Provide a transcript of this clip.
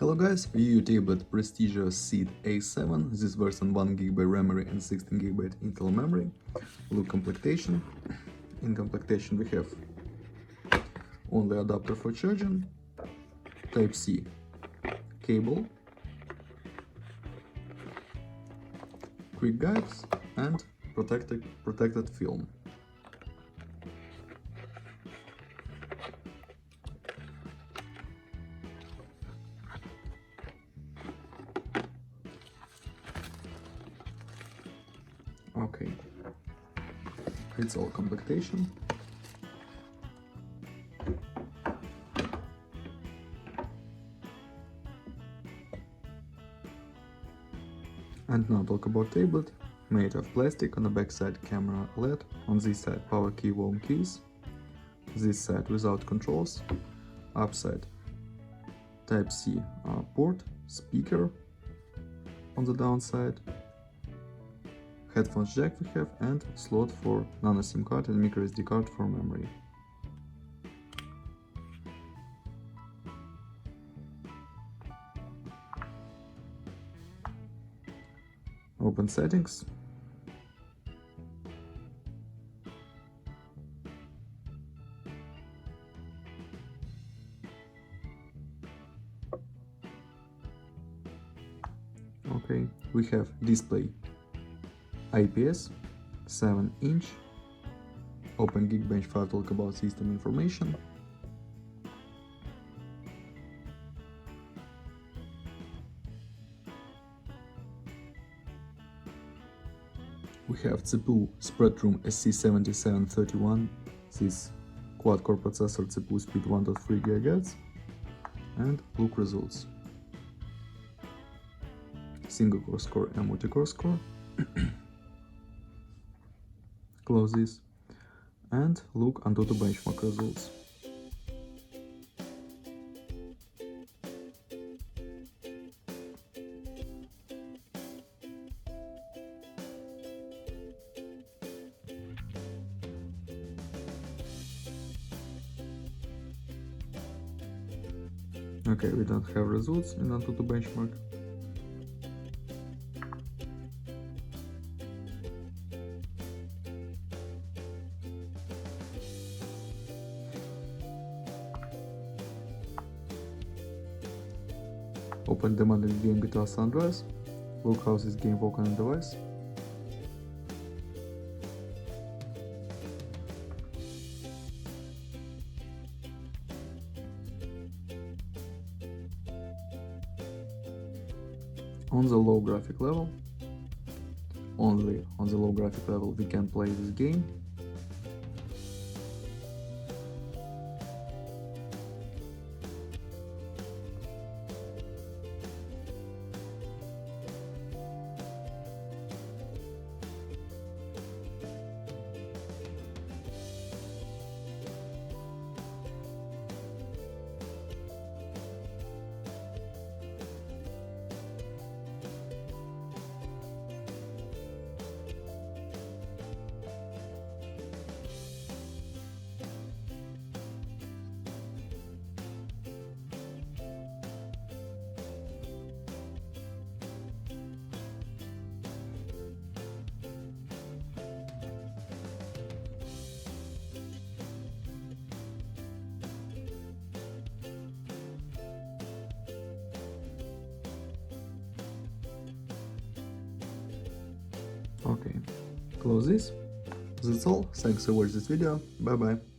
Hello guys, view your tablet Prestigio Seed A7. This version 1GB memory and 16GB internal memory. Look completion. In completion we have only adapter for charging, Type-C cable, quick guides and protected film. Okay, it's all completion. And now talk about tablet, made of plastic. On the back side camera LED, on this side power key warm keys, this side without controls, upside Type-C port, speaker on the downside, headphones jack we have, and slot for nano SIM card and micro SD card for memory. Open settings. Okay, we have display IPS 7-inch. Open Geekbench 5, talk about system information. We have CPU Spreadroom SC7731, this quad-core processor, CPU speed 1.3 GHz, and look results. Single-core score and multi-core score. Close this and look onto the benchmark results. Okay, we don't have results in onto the benchmark. Open the modded game GTA San Andreas. Look how this game works on the device. On the low graphic level, only on the low graphic level we can play this game. Okay, close this. That's all. Thanks for watching this video. Bye bye.